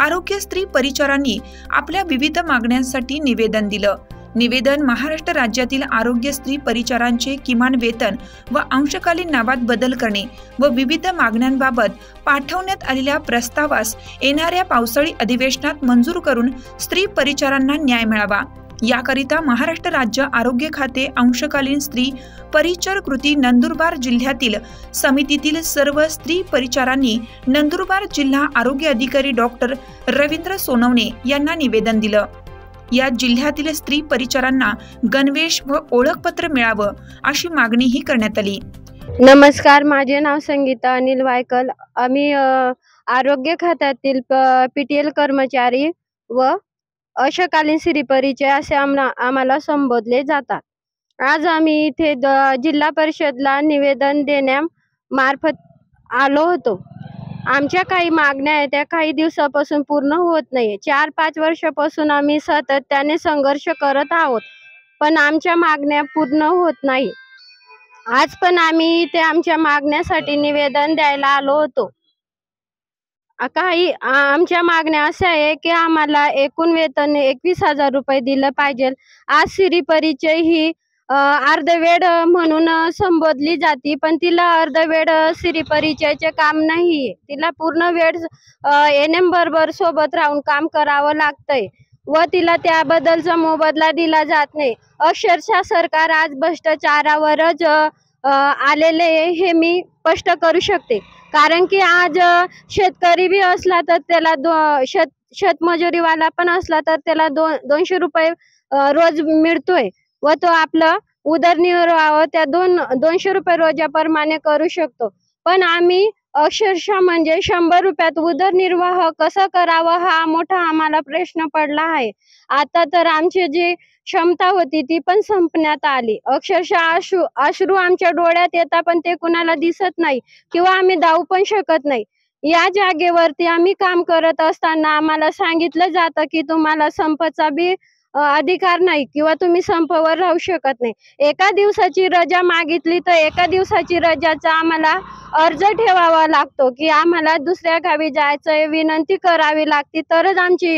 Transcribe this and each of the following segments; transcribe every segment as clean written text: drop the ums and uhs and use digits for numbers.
आरोग्य स्त्री परिचारांनी आपल्या विविध मागण्यांसाठी निवेदन दिलं। निवेदन महाराष्ट्र राज्यातील आरोग्य स्त्री परिचारांचे किमान वेतन व अंशकालीन नावात बदल करणे व विविध मागण्यांबाबत पाठवण्यात आलेल्या प्रस्तावास येणाऱ्या पावसाळी अधिवेशनात मंजूर करून स्त्री परिचारांना न्याय मिळावा याकरिता महाराष्ट्र राज्य आरोग्य खाते अंशकालीन स्त्री परिचार कृती नंदुरबार जिल्ह्यातील समितीतील सर्व स्त्री परिचारांनी नंदुरबार जिल्हा आरोग्य अधिकारी डॉक्टर रवींद्र सोनवणे यांना निवेदन दिलं। या जिल्ह्यातील स्त्री परिचारांना गणवेश व ओळखपत्र मिळावं अशी मागणीही करण्यात आली। नमस्कार, माझे नाव संगीता अनिल वायकल। आम्ही आरोग्य खात्यातील पीटीएल कर्मचारी व अंशकालीन स्त्री परिचय असे आम्हाला संबोधले जातात। आज आम्ही इथे जिल्हा परिषदला निवेदन देण्यामार्फत आलो होतो। आमच्या काही मागण्या आहेत त्या काही दिवसापासून पूर्ण होत नाही। 4-5 वर्षापासून आम्ही सातत्याने संघर्ष करत आहोत, पण आमच्या मागण्या पूर्ण होत नाही। आज पण आम्ही इथे आमच्या मागण्यासाठी निवेदन द्यायला आलो होतो। काही आमच्या मागण्या अशा आहे की आम्हाला एकूण वेतन 21,000 रुपये दिलं पाहिजे। आज स्त्री परिचय ही अर्धवेळ म्हणून संबोधली जाते, पण तिला अर्धवेळ स्त्री परिचयचे काम नाहीये। तिला पूर्ण वेळ एनएम बरोबर सोबत राहून काम करावं लागतंय व तिला त्याबद्दलचा मोबदला दिला जात नाही। अक्षरशः सरकार आज भ्रष्टाचारावरच आलेले हे मी स्पष्ट करू शकते। कारण की आज शेतकरी बी असला तर त्याला शेतमजुरीवाला पण असला तर त्याला 200 रुपये रोज मिळतोय व तो आपलं उदरनिर्वाह त्या 200 रुपये रोजाप्रमाणे करू शकतो। पण आम्ही अक्षरशः म्हणजे 100 रुपयात उदरनिर्वाह कसा करावा हा मोठा आम्हाला प्रश्न पडला आहे। आता तर आमची जी क्षमता होती ती पण संपण्यात आली। अक्षरशः अश्रू आमच्या डोळ्यात येतात, पण ते कुणाला दिसत नाही किंवा आम्ही धावू पण शकत नाही। या जागेवरती आम्ही काम करत असताना आम्हाला सांगितलं जातं की तुम्हाला संपचा बी अधिकार नाही किंवा तुम्ही संपावर राहू शकत नाही। एका दिवसाची रजा मागितली तर एका दिवसाची रजाचा आम्हाला अर्ज ठेवावा लागतो की आम्हाला दुसऱ्या गावी जायचं विनंती करावी लागते, तरच आमची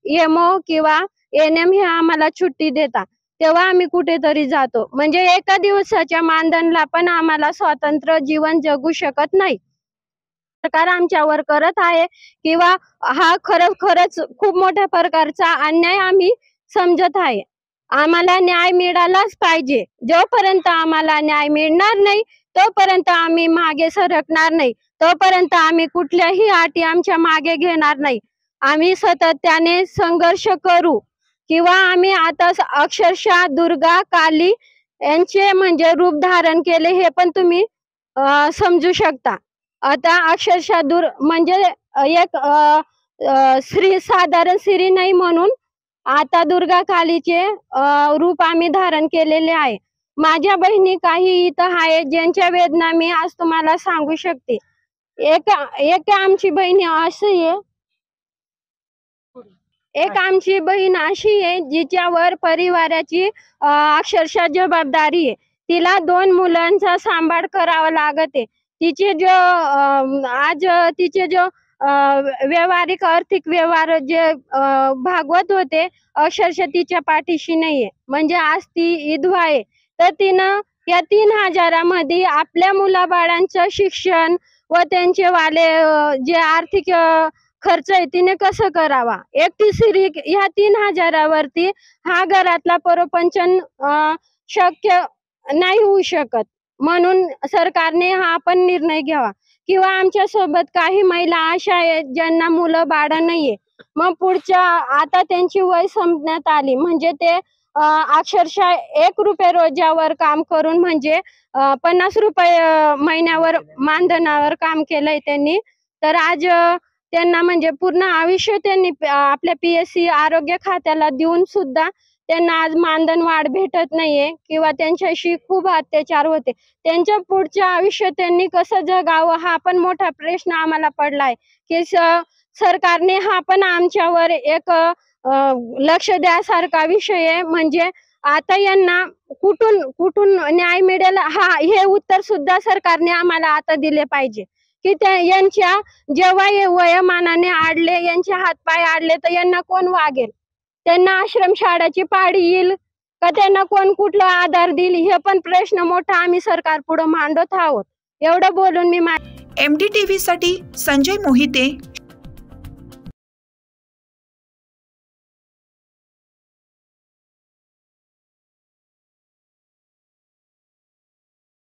एमओ किंवा एनएम हे आम्हाला सुट्टी देतात, तेव्हा आम्ही कुठेतरी जातो। म्हणजे एका दिवसाच्या मानधनाला पण आम्हाला स्वतंत्र जीवन जगू शकत नाही। सरकार आमच्यावर करत आहे किंवा हा खरंच खूप मोठ्या प्रकारचा अन्याय आम्ही समजत आहे। आम्हाला न्याय मिळालाच पाहिजे। जोपर्यंत आम्हाला न्याय मिळणार नाही तोपर्यंत आम्ही मागे सरकणार नाही, तोपर्यंत आम्ही कुठल्याही अटी आमच्या मागे घेणार नाही। आम्ही सातत्याने संघर्ष करू किंवा आम्ही आता अक्षरशः दुर्गा काली यांचे म्हणजे रूप धारण केले हे पण तुम्ही समजू शकता। आता अक्षरशः म्हणजे एक साधारण स्त्री नाही म्हणून आता दुर्गा कालीचे रूप आम्ही धारण केलेले आहे। माझ्या बहिणी काही इथं आहे ज्यांच्या वेदना मी आज तुम्हाला सांगू शकते। एक आमची बहीण अशी आहे, एक आमची बहीण अशी आहे जिच्यावर परिवाराची अक्षरशः जबाबदारी आहे। तिला 2 मुलांचा सांभाळ करावा लागत आहे। तिचे जो व्यवहारिक आर्थिक व्यवहार जे भागवत होते अक्षरशः तिच्या पाठीशी नाहीये। म्हणजे आज ती विधवा आहे, तर तिनं या 3,000 मध्ये आपल्या मुलाबाळांचं शिक्षण व त्यांचे वाले जे आर्थिक खर्च आहे तिने कसं करावा। एकटी स्त्री ह्या 3,000 वरती हा घरातला परपंचन शक्य नाही होऊ शकत। म्हणून सरकारने हा पण निर्णय घ्यावा किंवा आमच्या सोबत काही महिला अशा आहेत ज्यांना मुलं बाळ नाहीये, मग पुढच्या आता त्यांची वय संपण्यात आली म्हणजे ते अक्षरशः 1 रुपये रोजावर काम करून म्हणजे 50 रुपये महिन्यावर मानधनावर काम केलंय त्यांनी। तर आज त्यांना म्हणजे पूर्ण आयुष्य त्यांनी आपल्या PSC आरोग्य खात्याला देऊन सुद्धा त्यांना आज मानधन वाढ भेटत नाहीये किंवा त्यांच्याशी खूप अत्याचार होते। त्यांच्या पुढच्या आयुष्य त्यांनी कसं जगावं हा पण मोठा प्रश्न आम्हाला पडलाय की सरकारने हा पण आमच्यावर एक लक्ष द्यासारखा विषय आहे। म्हणजे आता यांना कुठून न्याय मिळेल हे उत्तर सुद्धा सरकारने आम्हाला आता दिले पाहिजे की यांच्या जेव्हा वयोमानाने आडले, यांचे हातपाय आडले तर यांना कोण वागेल? त्यांना आश्रमशाळाची पाळी येईल का? त्यांना कोण कुठला आधार देईल? हे पण प्रश्न मोठा आम्ही सरकार पुढे मांडत आहोत. एवढं बोलून मी MDTV साठी संजय मोहिते,